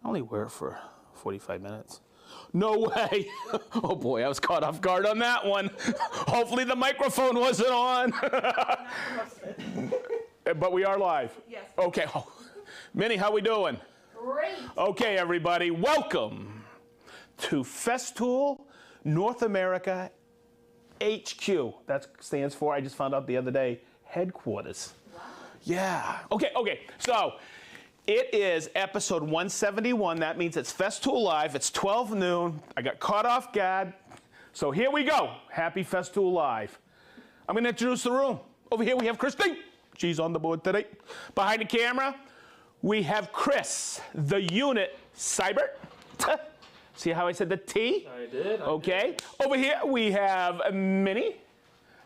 I only wear it for 45 minutes. No way. Oh boy, I was caught off guard on that one. Hopefully the microphone wasn't on. But we are live. Yes. Okay. Oh. Minnie, how we doing? Great. Okay, everybody, welcome to Festool North America HQ. That stands for, I just found out the other day, headquarters. Wow. Yeah. Okay. So it is episode 171. That means it's Festool Live. It's 12 noon. I got caught off guard. So here we go. Happy Festool Live. I'm going to introduce the room. Over here we have Christine. She's on the board today. Behind the camera, we have Chris, the unit Cybert. See how I said the T? I did. Okay. Over here we have Minnie.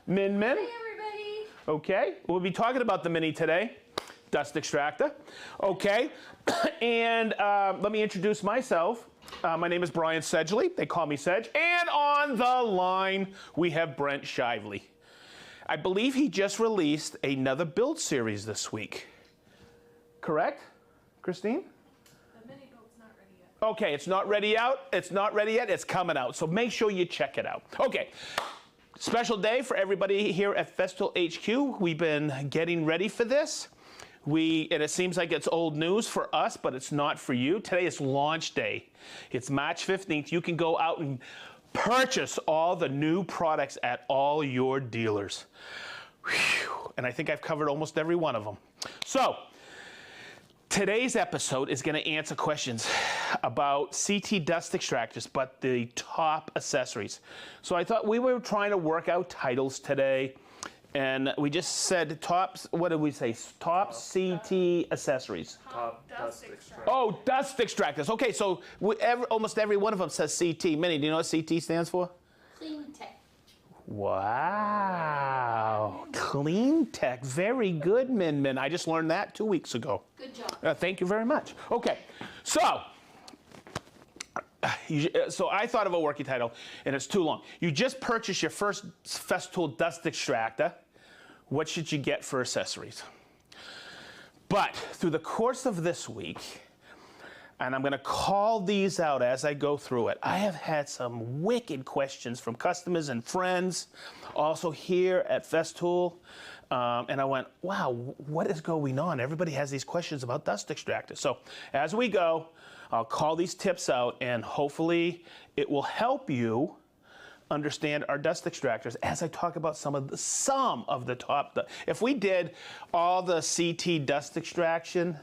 Min. Hey, everybody. Okay. We'll be talking about the Mini today. Dust Extractor. Okay. And let me introduce myself. My name is Brian Sedgley. They call me Sedge. And on the line, we have Brent Shively. I believe he just released another build series this week. Correct, Christine? The mini build's not ready yet. Okay, it's not ready out. It's not ready yet. It's coming out. So make sure you check it out. Okay. Special day for everybody here at Festool HQ. We've been getting ready for this. And it seems like it's old news for us, but it's not for you. Today is launch day. It's March 15th. You can go out and purchase all the new products at all your dealers. Whew. And I think I've covered almost every one of them. So today's episode is going to answer questions about CT dust extractors, but the top accessories. So I thought we were trying to work out titles today, and we just said tops, what did we say? Top CT accessories. Top dust extractor. Oh, dust extractors. Okay, so almost every one of them says CT. Minnie, do you know what CT stands for? Clean tech. Wow. Clean tech. Very good, Min. I just learned that 2 weeks ago. Good job. Thank you very much. Okay, so I thought of a working title, and it's too long. You just purchased your first Festool Dust Extractor. What should you get for accessories? But through the course of this week, and I'm going to call these out as I go through it, I have had some wicked questions from customers and friends, also here at Festool. And I went, wow, what is going on? Everybody has these questions about dust extractors. So as we go, I'll call these tips out, and hopefully it will help you understand our dust extractors as I talk about some of the top. If we did all the CT dust extraction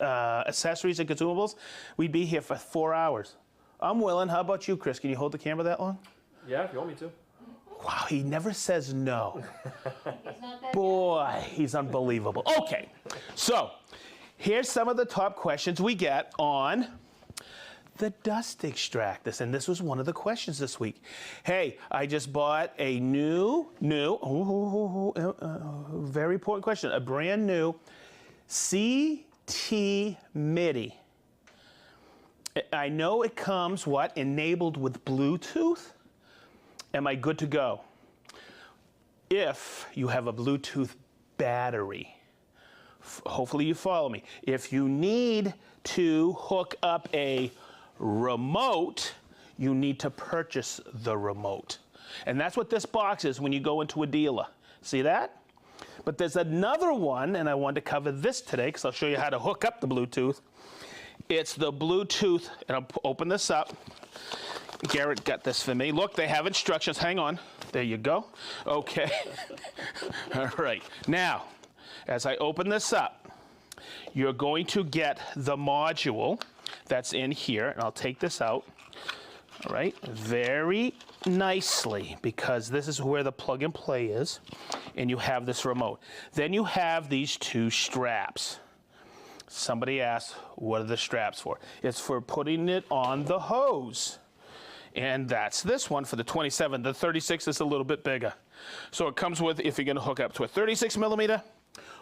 accessories and consumables, we'd be here for 4 hours. I'm willing. How about you, Chris? Can you hold the camera that long? Yeah, if you want me to. Wow, he never says no. He's not that Boy, he's unbelievable. Okay, so here's some of the top questions we get on the dust extractors, and this was one of the questions this week. Hey, I just bought a very important question, a brand new CT MIDI. I know it comes, enabled with Bluetooth? Am I good to go? If you have a Bluetooth battery, hopefully you follow me. If you need to hook up a remote, you need to purchase the remote. And that's what this box is when you go into a dealer. See that? But there's another one, and I wanted to cover this today because I'll show you how to hook up the Bluetooth. It's the Bluetooth, and I'll open this up. Garrett got this for me. Look, they have instructions. Hang on. There you go. Okay. All right. Now, as I open this up, you're going to get the module that's in here, and I'll take this out. All right. Very nicely, because this is where the plug and play is, and you have this remote. Then you have these two straps. Somebody asked, what are the straps for? It's for putting it on the hose. And that's this one for the 27. The 36 is a little bit bigger. So it comes with, if you're going to hook up to a 36 millimeter,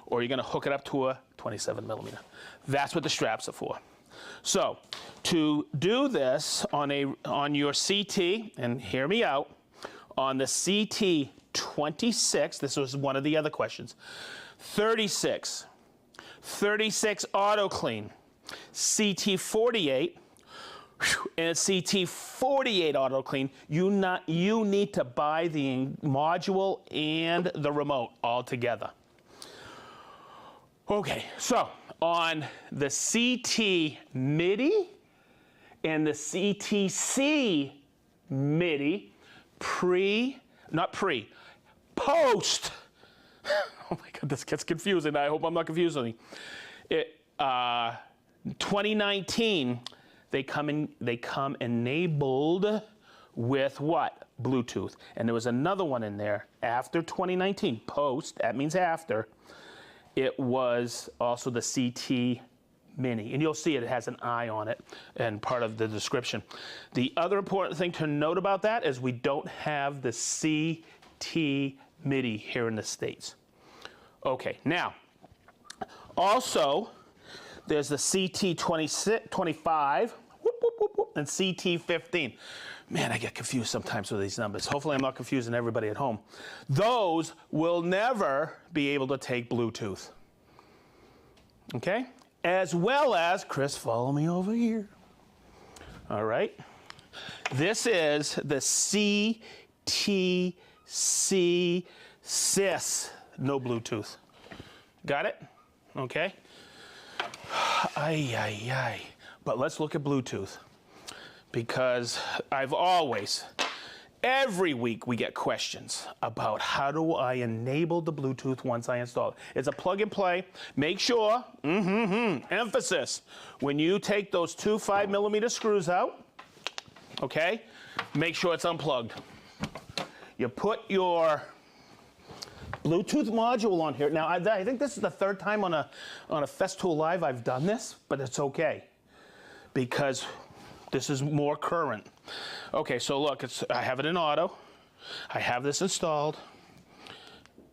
or you're going to hook it up to a 27 millimeter. That's what the straps are for. So to do this on your CT, and hear me out, on the CT 26, this was one of the other questions, 36 auto clean. CT48, and CT48 auto clean, you need to buy the module and the remote all together. Okay, so on the CT MIDI and the CTC MIDI, post. Oh my God, this gets confusing. I hope I'm not confusing. 2019, they come enabled with what? Bluetooth. And there was another one in there after 2019. Post, that means after. It was also the CT Mini. And you'll see it has an eye on it and part of the description. The other important thing to note about that is we don't have the CT MIDI here in the States. Okay, now, also, there's the CT25 and CT15. Man, I get confused sometimes with these numbers. Hopefully I'm not confusing everybody at home. Those will never be able to take Bluetooth. Okay? As well as, Chris, follow me over here. All right? This is the CTC SIS, no Bluetooth. Got it? Okay? But let's look at Bluetooth, because every week we get questions about how do I enable the Bluetooth once I install it. It's a plug and play. Make sure, emphasis, when you take those two 5mm screws out, okay, make sure it's unplugged. You put your Bluetooth module on here. Now, I think this is the third time on a Festool Live I've done this, but it's okay, because this is more current. Okay, so look, I have it in auto. I have this installed.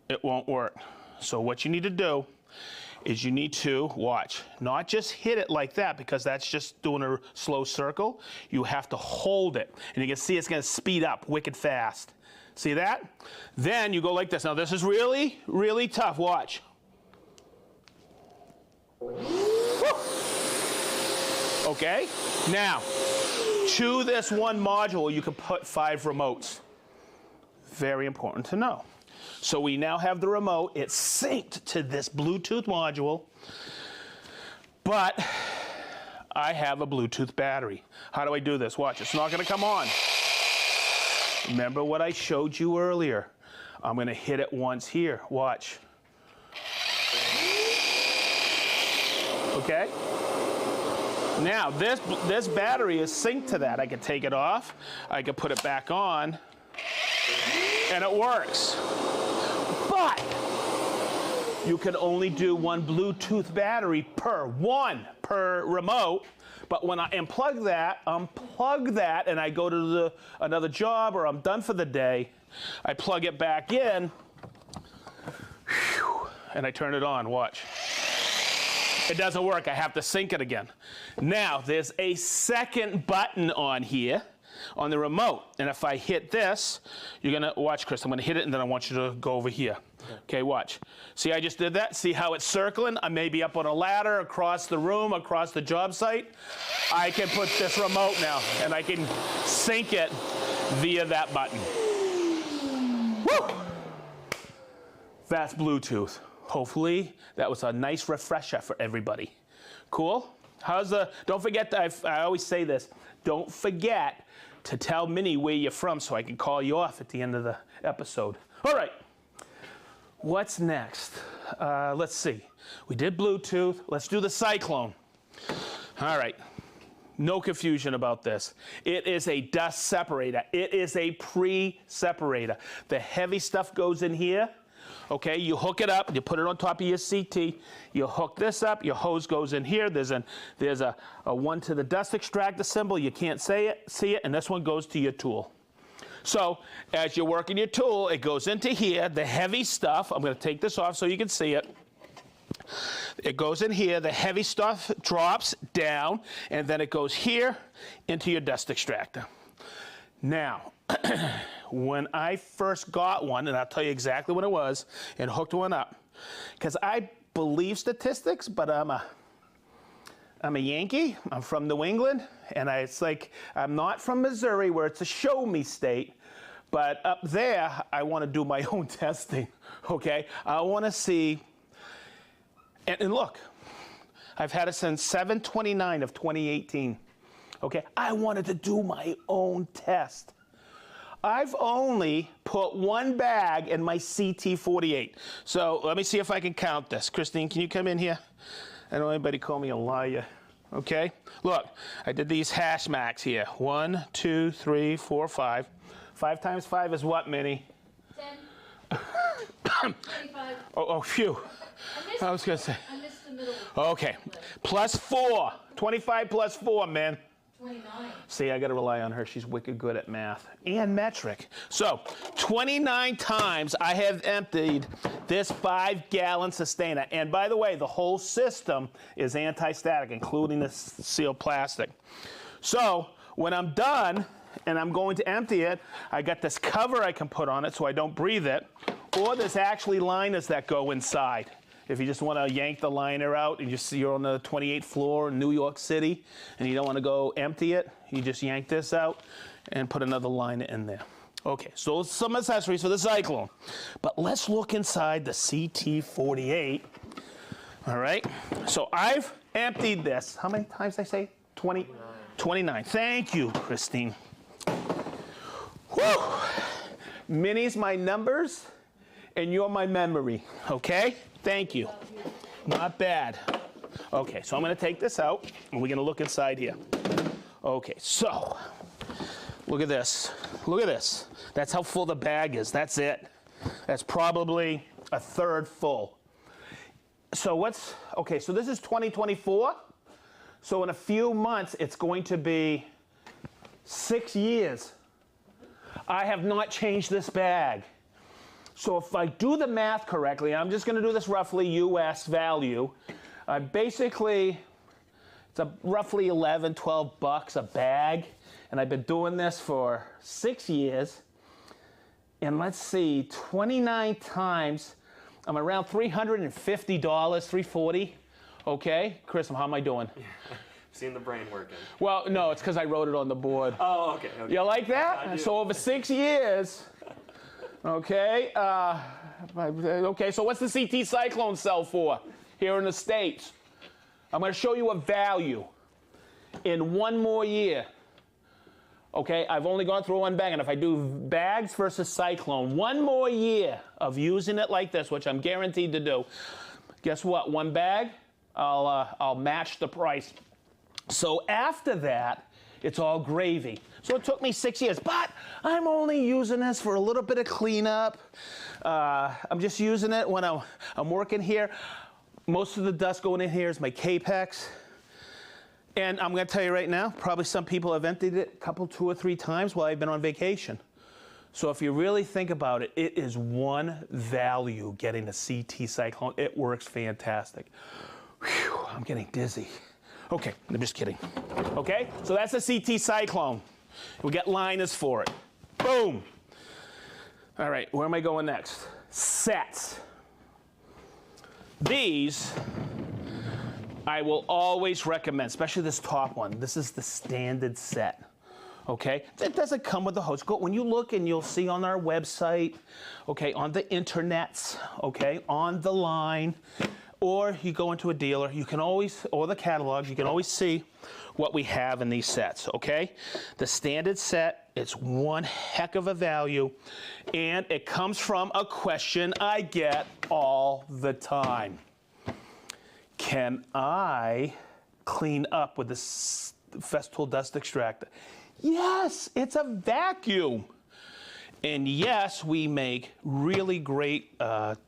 It won't work. So what you need to do is you need to watch, not just hit it like that, because that's just doing a slow circle. You have to hold it, and you can see it's going to speed up wicked fast. See that? Then you go like this. Now this is really, really tough. Watch. Okay? Now, to this one module, you can put 5 remotes. Very important to know. So we now have the remote. It's synced to this Bluetooth module, but I have a Bluetooth battery. How do I do this? Watch, it's not going to come on. Remember what I showed you earlier. I'm going to hit it once here. Watch. Okay? Now, this battery is synced to that. I can take it off. I can put it back on. And it works. But you can only do one Bluetooth battery per remote. But when I unplug that, and I go to another job, or I'm done for the day, I plug it back in, and I turn it on. Watch. It doesn't work. I have to sync it again. Now, there's a second button on here on the remote. And if I hit this, you're going to watch, Chris. I'm going to hit it, and then I want you to go over here. Okay, watch. See, I just did that. See how it's circling? I may be up on a ladder, across the room, across the job site. I can put this remote now, and I can sync it via that button. Woo! That's Bluetooth. Hopefully, that was a nice refresher for everybody. Cool? Don't forget, I always say this, don't forget to tell Minnie where you're from so I can call you off at the end of the episode. All right. What's next? Let's see. We did Bluetooth. Let's do the Cyclone. All right. No confusion about this. It is a dust separator. It is a pre-separator. The heavy stuff goes in here. Okay, you hook it up, you put it on top of your CT, you hook this up, your hose goes in here, there's a one to the dust extractor symbol, you can't see it, and this one goes to your tool. So, as you're working your tool, it goes into here, the heavy stuff, I'm going to take this off so you can see it. It goes in here, the heavy stuff drops down, and then it goes here into your dust extractor. Now, when I first got one, and I'll tell you exactly when it was, and hooked one up, because I believe statistics, but I'm I'm a Yankee. I'm from New England, and it's like I'm not from Missouri, where it's a show me state. But up there, I want to do my own testing. Okay, I want to see. And look, I've had it since 7/29 of 2018. Okay, I wanted to do my own test. I've only put one bag in my CT48. So let me see if I can count this. Christine, can you come in here? I don't want anybody call me a liar. Okay, look, I did these hash marks here. 1, 2, 3, 4, 5. 5 times 5 is what, Minnie? 10. 25. Oh, phew. I was gonna say. I missed the middle. Okay, plus 4. 25 plus 4, man. 29. See, I got to rely on her. She's wicked good at math and metric. So, 29 times I have emptied this 5-gallon sustainer. And by the way, the whole system is anti-static, including the sealed plastic. So, when I'm done and I'm going to empty it, I got this cover I can put on it so I don't breathe it. Or there's actually liners that go inside. If you just want to yank the liner out and you're on the 28th floor in New York City and you don't want to go empty it, you just yank this out and put another liner in there. Okay, so some accessories for the Cyclone. But let's look inside the CT48. All right, so I've emptied this. How many times did I say? 20? 29. Thank you, Christine. Whew. Minnie's my numbers and you're my memory, okay? Thank you. Not bad. Okay, so I'm going to take this out, and we're going to look inside here. Okay, so look at this. Look at this. That's how full the bag is. That's it. That's probably a third full. So okay, so this is 2024. So in a few months, it's going to be 6 years. I have not changed this bag. So if I do the math correctly, I'm just going to do this roughly US value. Basically, it's roughly 11, 12 bucks a bag. And I've been doing this for 6 years. And let's see, 29 times, I'm around $350, $340. Okay, Chris, how am I doing? Seeing the brain working. Well, no, it's because I wrote it on the board. Oh, okay. You like that? I do. So over 6 years. Okay, okay, so what's the CT Cyclone sell for here in the States? I'm going to show you a value in 1 more year. Okay, I've only gone through one bag, and if I do bags versus Cyclone, 1 more year of using it like this, which I'm guaranteed to do, guess what? 1 bag, I'll match the price. So after that, it's all gravy. So it took me 6 years, but I'm only using this for a little bit of cleanup. I'm just using it when I'm working here. Most of the dust going in here is my Capex. And I'm going to tell you right now, probably some people have emptied it a couple, 2 or 3 times while I've been on vacation. So if you really think about it, it is one value getting a CT Cyclone. It works fantastic. Whew, I'm getting dizzy. Okay, I'm just kidding. Okay, so that's a CT Cyclone. We got liners for it. Boom. All right, where am I going next? Sets. These I will always recommend, especially this top one. This is the standard set. Okay, it doesn't come with the hose. Go when you look and you'll see on our website, okay, on the internets, okay, on the line, or you go into a dealer, you can always, or the catalogs, you can always see what we have in these sets, okay? The standard set, it's one heck of a value, and it comes from a question I get all the time. Can I clean up with this Festool Dust Extractor? Yes, it's a vacuum. And yes, we make really great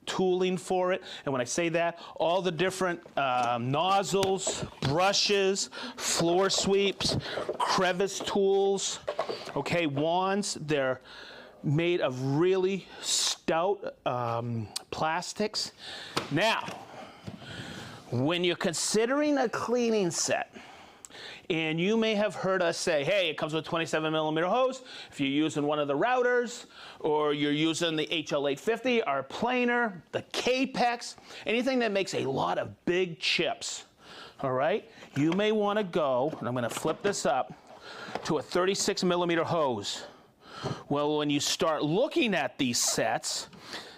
tooling for it. And when I say that, all the different nozzles, brushes, floor sweeps, crevice tools, okay, wands, they're made of really stout plastics. Now, when you're considering a cleaning set, and you may have heard us say, hey, it comes with a 27mm hose. If you're using one of the routers, or you're using the HL850, our planer, the Capex, anything that makes a lot of big chips, all right, you may want to go, and I'm going to flip this up, to a 36 millimeter hose. Well, when you start looking at these sets,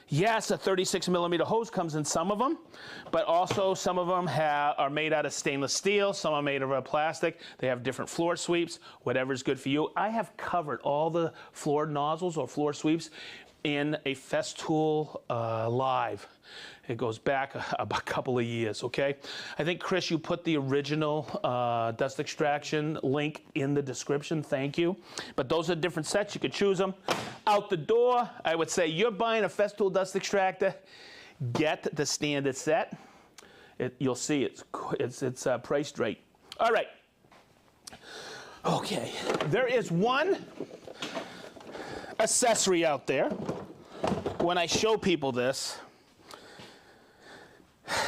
yes, a 36 millimeter hose comes in some of them, but also some of them are made out of stainless steel, some are made of plastic. They have different floor sweeps, whatever's good for you. I have covered all the floor nozzles or floor sweeps in a Festool Live. It goes back a couple of years, okay? I think, Chris, you put the original dust extraction link in the description. Thank you. But those are different sets. You could choose them. Out the door, I would say you're buying a Festool Dust Extractor, get the standard set. You'll see it's priced right. All right. Okay. There is one accessory out there. When I show people this,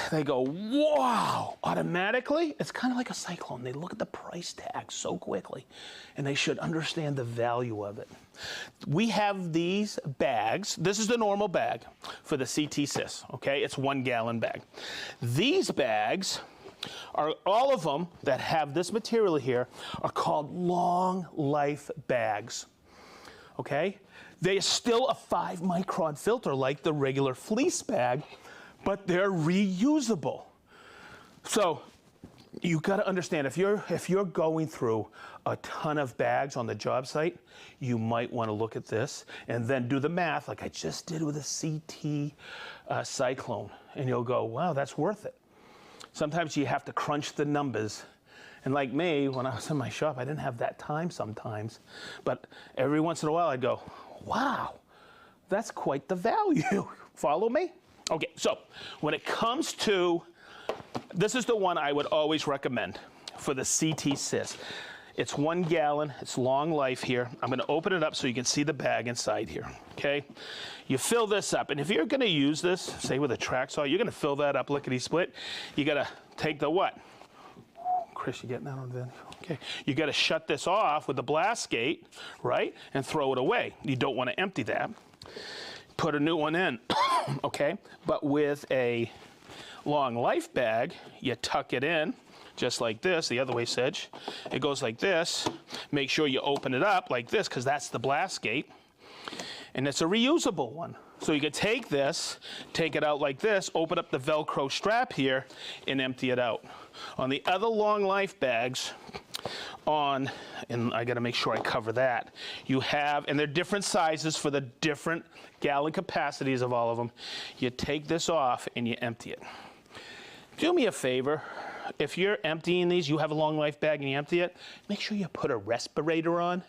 they go, wow, automatically. It's kind of like a Cyclone. They look at the price tag so quickly, and they should understand the value of it. We have these bags. This is the normal bag for the CT Sys, okay? It's 1 gallon bag. These bags are, all of them that have this material here are called long life bags, okay? They're still a 5 micron filter like the regular fleece bag, but they're reusable. So you got to understand, if you're going through a ton of bags on the job site, you might want to look at this and then do the math like I just did with a CT Cyclone, and you'll go, wow, that's worth it. Sometimes you have to crunch the numbers. And like me, when I was in my shop, I didn't have that time sometimes, but every once in a while I'd go, wow, that's quite the value. Follow me? Okay, so when it comes to, this is the one I would always recommend for the CT Sys. It's 1 gallon, it's long life here. I'm gonna open it up so you can see the bag inside here, okay? You fill this up, and if you're gonna use this, say with a track saw, you're gonna fill that up lickety-split. You gotta take the what? Chris, you getting that on video? Okay, you gotta shut this off with the blast gate, right? And throw it away. You don't wanna empty that. Put a new one in, okay? But with a long life bag, you tuck it in just like this, the other way, Sedge. It goes like this. Make sure you open it up like this, because that's the blast gate. And it's a reusable one. So you could take this, take it out like this, open up the Velcro strap here, and empty it out. On the other long life bags, and I gotta make sure I cover that, you have, and they're different sizes for the different gallon capacities of all of them. You take this off and you empty it. Do me a favor, if you're emptying these, you have a long life bag and you empty it, make sure you put a respirator on,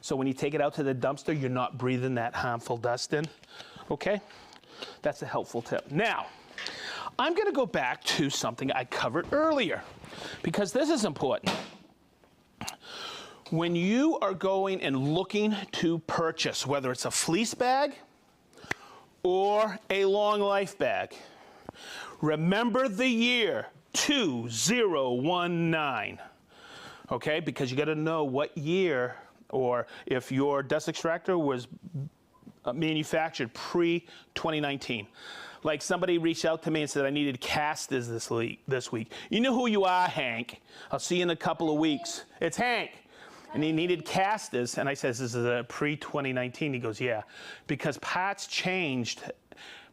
so when you take it out to the dumpster, you're not breathing that harmful dust in, okay? That's a helpful tip. Now, I'm gonna go back to something I covered earlier, because this is important. When you are going and looking to purchase, whether it's a fleece bag or a long life bag, remember the year 2019, okay? Because you got to know what year, or if your dust extractor was manufactured pre-2019. Like somebody reached out to me and said, I needed casters this week. You know who you are, Hank. I'll see you in a couple of weeks. It's Hank. And he needed casters, and I says, this is a pre-2019. He goes, yeah, because parts changed,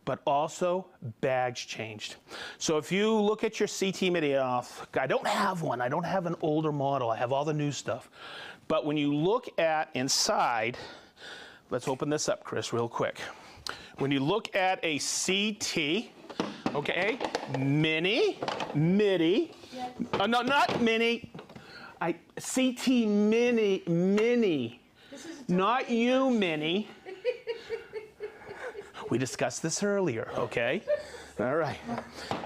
but also bags changed. So if you look at your CT Mini off, I don't have one. I don't have an older model. I have all the new stuff. But when you look at inside, let's open this up, Chris, real quick. When you look at a CT, okay, Mini, MIDI, no, not Mini, CT Mini, not you, Mini. We discussed this earlier, okay? All right.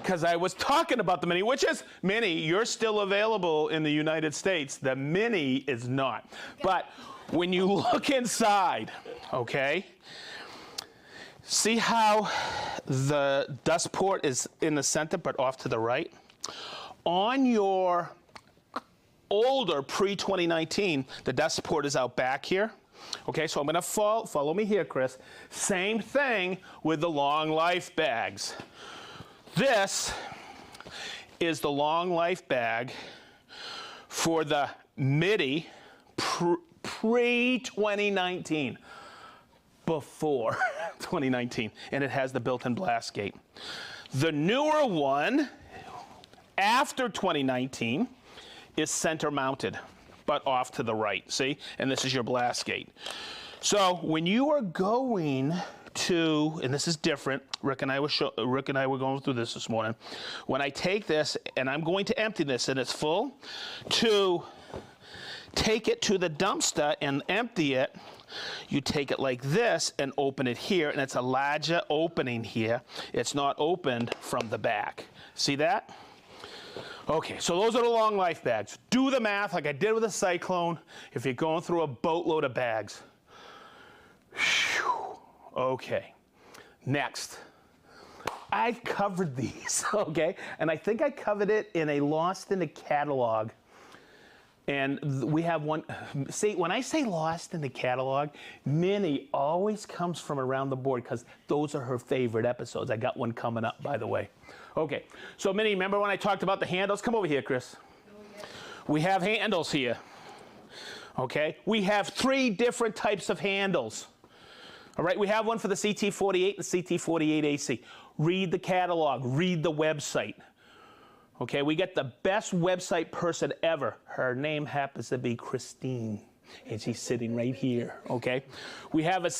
Because I was talking about the Mini, which is, Mini, you're still available in the United States. The Mini is not. But when you look inside, okay, see how the dust port is in the center but off to the right? On your older pre-2019, the dust port is out back here. Okay, so I'm gonna follow me here, Chris. Same thing with the long life bags. This is the long life bag for the MIDI pre-2019, before 2019, and it has the built-in blast gate. The newer one, after 2019, is center mounted, but off to the right, see? And this is your blast gate. So when you are going to, and this is different, Rick and I were going through this morning. When I take this and I'm going to empty this and it's full, to take it to the dumpster and empty it, you take it like this and open it here, and it's a larger opening here. It's not opened from the back. See that? Okay, so those are the long life bags. Do the math like I did with the Cyclone if you're going through a boatload of bags. Whew. Okay, next. I've covered these, okay? And I think I covered it in a Lost in the Catalog. And we have one, see, when I say Lost in the Catalog, Minnie always comes from around the board because those are her favorite episodes. I got one coming up, by the way. Okay, so Minnie, remember when I talked about the handles? Come over here, Chris. We have handles here, okay? We have 3 different types of handles. All right, we have one for the CT48 and CT48AC. Read the catalog, read the website. Okay, we get the best website person ever. Her name happens to be Christine, and she's sitting right here, okay? We have a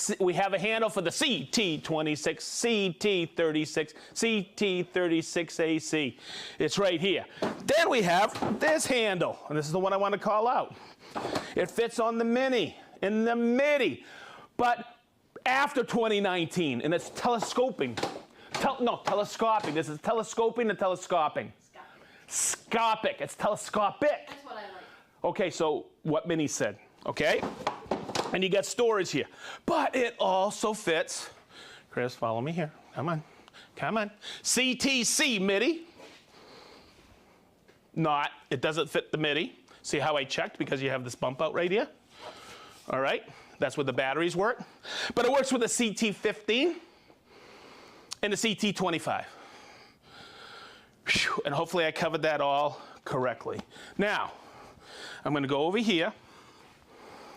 handle for the CT26, CT36, CT36AC. It's right here. Then we have this handle, and this is the one I want to call out. It fits on the Mini, in the MIDI, but after 2019, and it's telescoping. Telescoping. This is telescoping and telescoping. Scopic. It's telescopic. That's what I like. Okay, so what Minnie said, okay? And you got storage here. But it also fits, Chris, follow me here. Come on. Come on. CTC MIDI. Not. It doesn't fit the MIDI. See how I checked because you have this bump out right here? All right. That's where the batteries work. But it works with the CT15 and the CT25. Whew, and hopefully I covered that all correctly. Now, I'm going to go over here,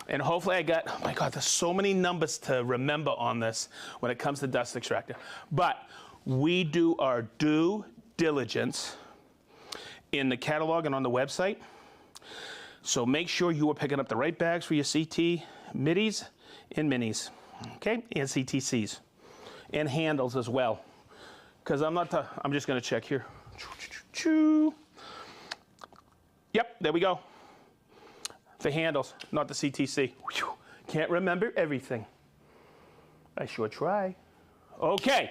and hopefully I got, oh my God, there's so many numbers to remember on this when it comes to dust extractor. But we do our due diligence in the catalog and on the website. So make sure you are picking up the right bags for your CT midis and minis, okay, and CTCs, and handles as well. Because I'm just going to check here. Yep, there we go. The handles, not the CTC. Can't remember everything. I sure try. Okay,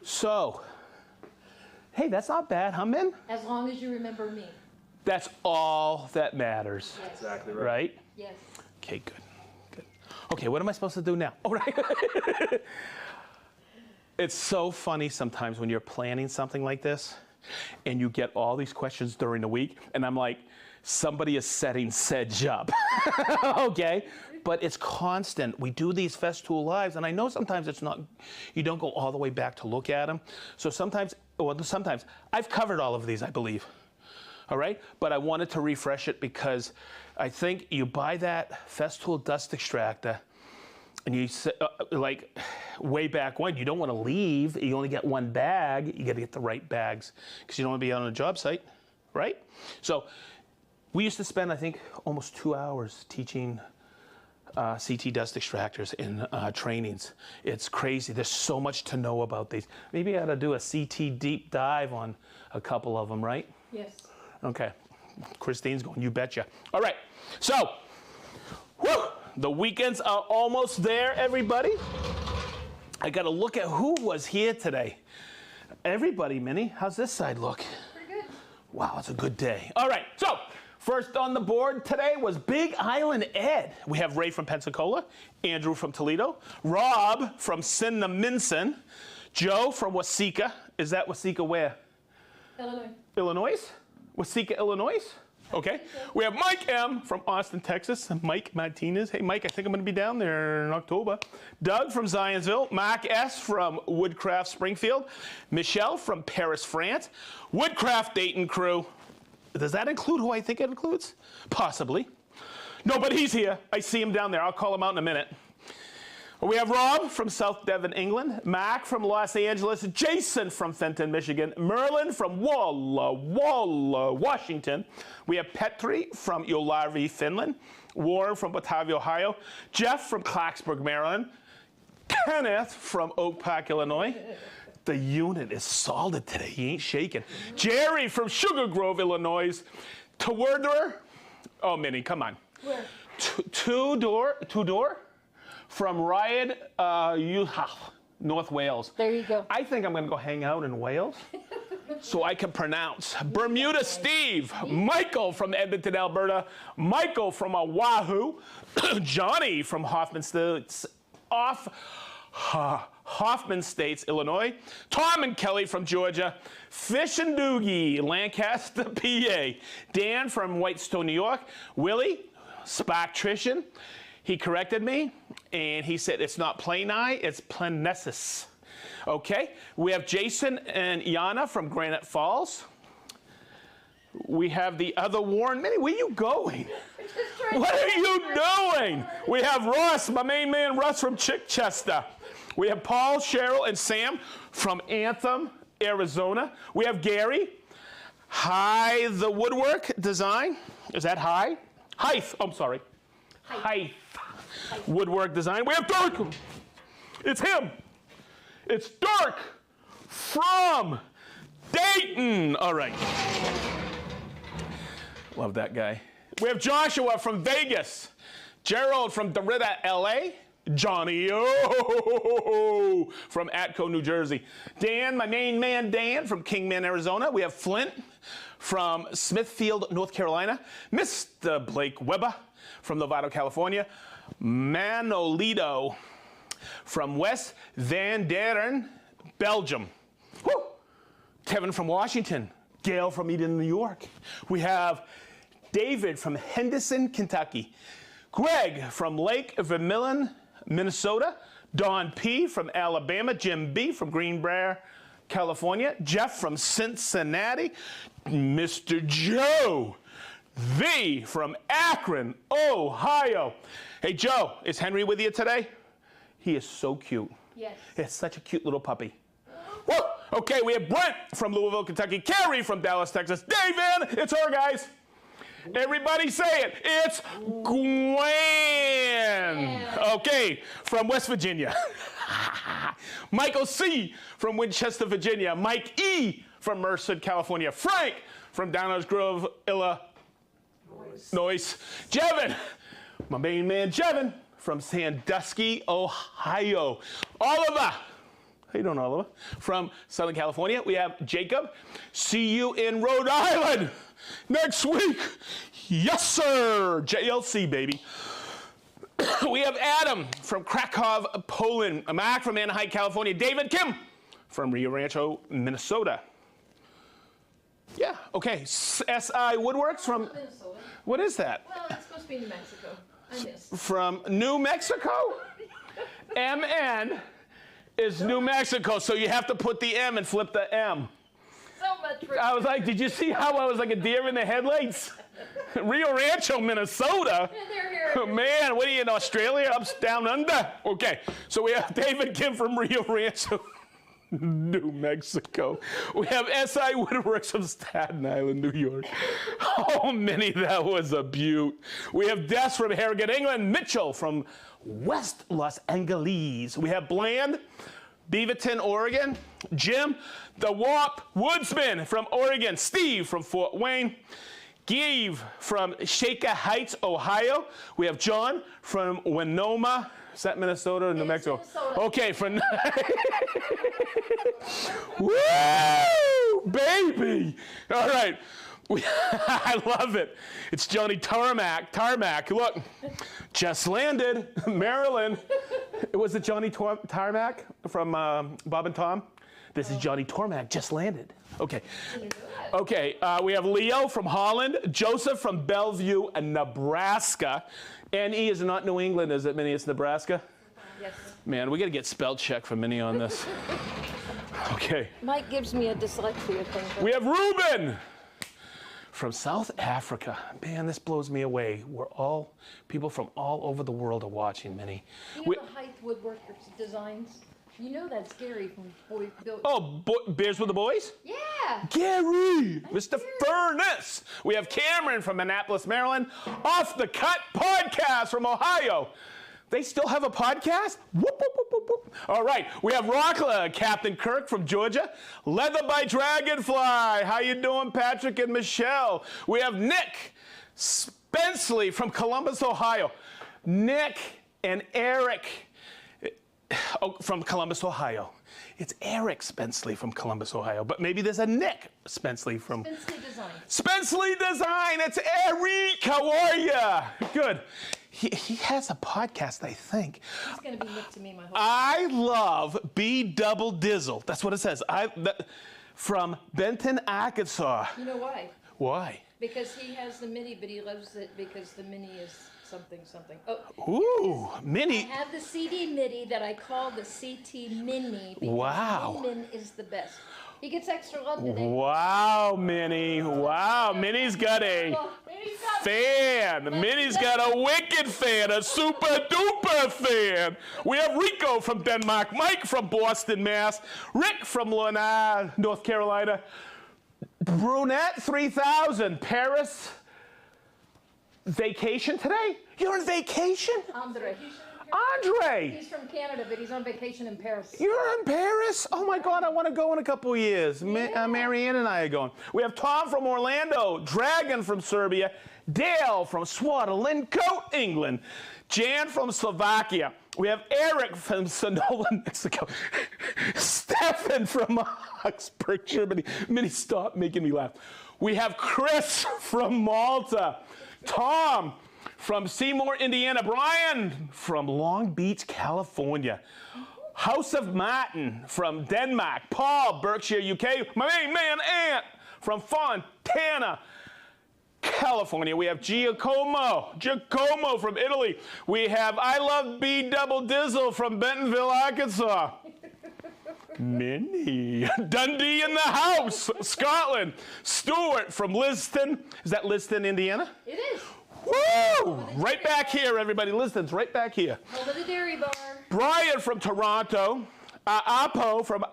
so, hey, that's not bad, huh, Min? As long as you remember me. That's all that matters. Yes. Exactly right. Right? Yes. Okay, good. Good. Okay, what am I supposed to do now? All right. It's so funny sometimes when you're planning something like this and you get all these questions during the week, and I'm like, somebody is setting Sedge up. Okay? But it's constant. We do these Festool Lives, and I know sometimes it's not, you don't go all the way back to look at them. So sometimes I've covered all of these, I believe. All right? But I wanted to refresh it because I think you buy that Festool Dust Extractor, and you like way back when, you don't want to leave. You only get one bag. You got to get the right bags because you don't want to be on a job site, right? So we used to spend, I think, almost 2 hours teaching CT dust extractors in trainings. It's crazy. There's so much to know about these. Maybe I ought to do a CT deep dive on a couple of them, right? Yes. Okay. Christine's going, you betcha. All right. So, whew, the weekends are almost there, everybody. I got to look at who was here today. Everybody, Minnie. How's this side look? Pretty good. Wow, it's a good day. All right. So, first on the board today was Big Island Ed. We have Ray from Pensacola, Andrew from Toledo, Rob from Cinnaminson, Joe from Waseca. Is that Waseca where? Illinois. Illinois? Waseca, Illinois? Okay. We have Mike M. from Austin, Texas. Mike Martinez. Hey, Mike, I think I'm going to be down there in October. Doug from Zionsville. Mark S. from Woodcraft, Springfield. Michelle from Paris, France. Woodcraft Dayton crew. Does that include who I think it includes? Possibly. No, but he's here. I see him down there. I'll call him out in a minute. We have Rob from South Devon, England. Mark from Los Angeles. Jason from Fenton, Michigan. Merlin from Walla, Washington. We have Petri from Uolavi, Finland. Warren from Batavia, Ohio. Jeff from Clarksburg, Maryland. Kenneth from Oak Park, Illinois. The unit is solid today. He ain't shaking. Jerry from Sugar Grove, Illinois. Twardor. Oh, Minnie, come on. Where? Two-door from Ryan, North Wales. There you go. I think I'm going to go hang out in Wales so I can pronounce. Bermuda Steve. Michael from Edmonton, Alberta. Michael from Oahu. Johnny from Hoffman States, Illinois. Tom and Kelly from Georgia. Fish and Doogie, Lancaster, PA. Dan from Whitestone, New York. Willie, Sparktrician. He corrected me, and he said it's not Planai, it's Planessus. Okay, we have Jason and Iana from Granite Falls. We have the other Warren. Minnie, where are you going? What are you doing? We have Ross, my main man Russ from Chichester. We have Paul, Cheryl, and Sam from Anthem, Arizona. We have Gary. Hi, the Woodwork Design. Is that Hi? Hythe, I'm sorry. Hythe. Woodwork Design. We have Dirk. It's him. It's Dirk from Dayton. All right. Love that guy. We have Joshua from Vegas. Gerald from Derrida, LA. Johnny from Atco, New Jersey. Dan, my main man Dan from Kingman, Arizona. We have Flint from Smithfield, North Carolina. Mr. Blake Weber from Novato, California. Manolito from West Van Deren, Belgium. Woo! Kevin from Washington. Gail from Eden, New York. We have David from Henderson, Kentucky. Greg from Lake Vermillion, Minnesota. Don P. from Alabama. Jim B. from Greenbrier, California. Jeff from Cincinnati. Mr. Joe V. from Akron, Ohio. Hey, Joe, is Henry with you today? He is so cute. Yes. It's such a cute little puppy. Woo! Okay, we have Brent from Louisville, Kentucky. Carrie from Dallas, Texas. David, it's her, guys. Everybody say it. It's Gwen. Okay, from West Virginia. Michael C. from Winchester, Virginia. Mike E. from Merced, California. Frank from Downers Grove, Illinois. Jevin, my main man Jevin from Sandusky, Ohio. Oliver, how you doing, Oliver? From Southern California. We have Jacob. See you in Rhode Island next week. Yes, sir. JLC, baby. We have Adam from Krakow, Poland. Mark from Anaheim, California. David Kim from Rio Rancho, Minnesota. Yeah, okay. SI Woodworks from, Minnesota. what is that? Well, it's supposed to be New Mexico. I missed. From New Mexico? MN is New Mexico, so you have to put the M and flip the M. So much for I was like, did you see how I was like a deer in the headlights? Rio Rancho, Minnesota? Yeah, they're here. Oh, man, what are you in Australia? Up, down under? Okay, so we have David Kim from Rio Rancho, New Mexico. We have SI Woodworks from Staten Island, New York. Oh, Minnie, that was a beaut. We have Des from Harrogate, England. Mitchell from West Los Angeles. We have Bland, Beaverton, Oregon. Jim, the Warp Woodsman from Oregon. Steve from Fort Wayne. Give from Shaker Heights, Ohio. We have John from Winoma. Is that Minnesota or New Mexico? Minnesota. Okay, from woo, baby. All right. I love it. It's Johnny Tarmac. Look, just landed, Maryland. Was it Johnny Tarmac from Bob and Tom? This is Johnny Tormac, just landed. Okay. Didn't do it. Okay, we have Leo from Holland, Joseph from Bellevue, Nebraska. NE is not New England, is it, Minnie? It's Nebraska? Yes. Man, we got to get spell check from Minnie on this. Okay. Mike gives me a dyslexia thing. We have Ruben from South Africa. Man, this blows me away. People from all over the world are watching, Minnie. You know the Height Woodworkers designs? You know that's Gary from Boy Built. Oh, Beers with the Boys? Yeah. Gary, Mr. Gary. Furnace. We have Cameron from Annapolis, Maryland. Off the Cut Podcast from Ohio. They still have a podcast? Whoop, whoop, whoop, whoop, whoop. All right, we have Rockla, Captain Kirk from Georgia. Leather by Dragonfly. How you doing, Patrick and Michelle? We have Nick Spenceley from Columbus, Ohio. Nick and Eric from Columbus, Ohio. It's Eric Spenceley from Columbus, Ohio, but maybe there's a Nick Spenceley from... Spenceley Design. Spenceley Design, it's Eric, how are ya? Good. He has a podcast, I think. He's going to be Nick to me my whole life. I love B Double Dizzle. That's what it says. From Benton, Arkansas. You know why? Why? Because he has the Mini, but he loves it because the Mini is something, something. Oh, Ooh, I Minnie. have the CD Mini that I call the CT Mini because Wow. Min is the best. He gets extra love today. Wow, Minnie. Wow, Minnie's got a fan. Minnie's got a wicked fan, a super duper fan. We have Rico from Denmark, Mike from Boston, Mass, Rick from Lanark, North Carolina, Brunette 3000, Paris. Vacation today? You're on vacation? Andre. Andre! He's from Canada, but he's on vacation in Paris. You're in Paris? Oh my God, I want to go in a couple of years. Marianne and I are going. We have Tom from Orlando, Dragon from Serbia, Dale from Swaddling-Cote, England, Jan from Slovakia. We have Eric from Sonoma, Mexico, Stefan from Augsburg, Germany. Minnie, stop making me laugh. We have Chris from Malta, Tom from Seymour, Indiana, Brian from Long Beach, California, House of Martin from Denmark, Paul, Berkshire, UK, my main man, Ant from Fontana, California. We have Giacomo from Italy. We have I Love B Double Dizzle from Bentonville, Arkansas. Minnie. Dundee in the house, Scotland. Stuart from Liston. Is that Liston, Indiana? It is. Woo! Right back here, everybody. Liston's right back here. Home of the Dairy Bar. Brian from Toronto. Apo from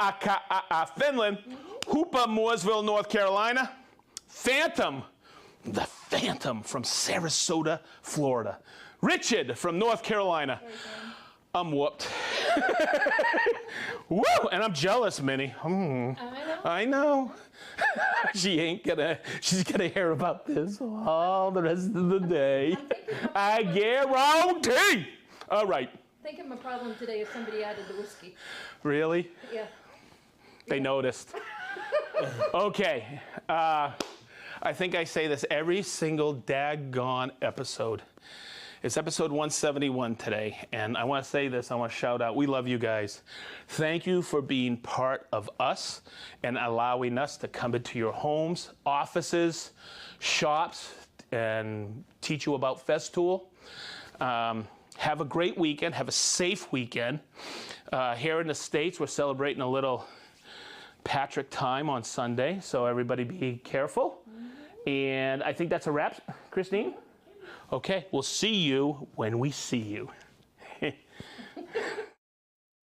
Finland. Hoopa, Mooresville, North Carolina. Phantom. The Phantom from Sarasota, Florida. Richard from North Carolina. I'm whooped. Woo! And I'm jealous, Minnie. I know. She's gonna hear about this all the rest of the day. I guarantee. All right. I think my problem today is somebody added the whiskey. Really? Yeah. They noticed. Okay. I think I say this every single daggone episode. It's episode 171 today, and I want to say this, I want to shout out, we love you guys. Thank you for being part of us and allowing us to come into your homes, offices, shops, and teach you about Festool. Have a great weekend, have a safe weekend. Here in the States, we're celebrating a little Patrick time on Sunday, so everybody be careful. And I think that's a wrap, Christine? Okay, we'll see you when we see you.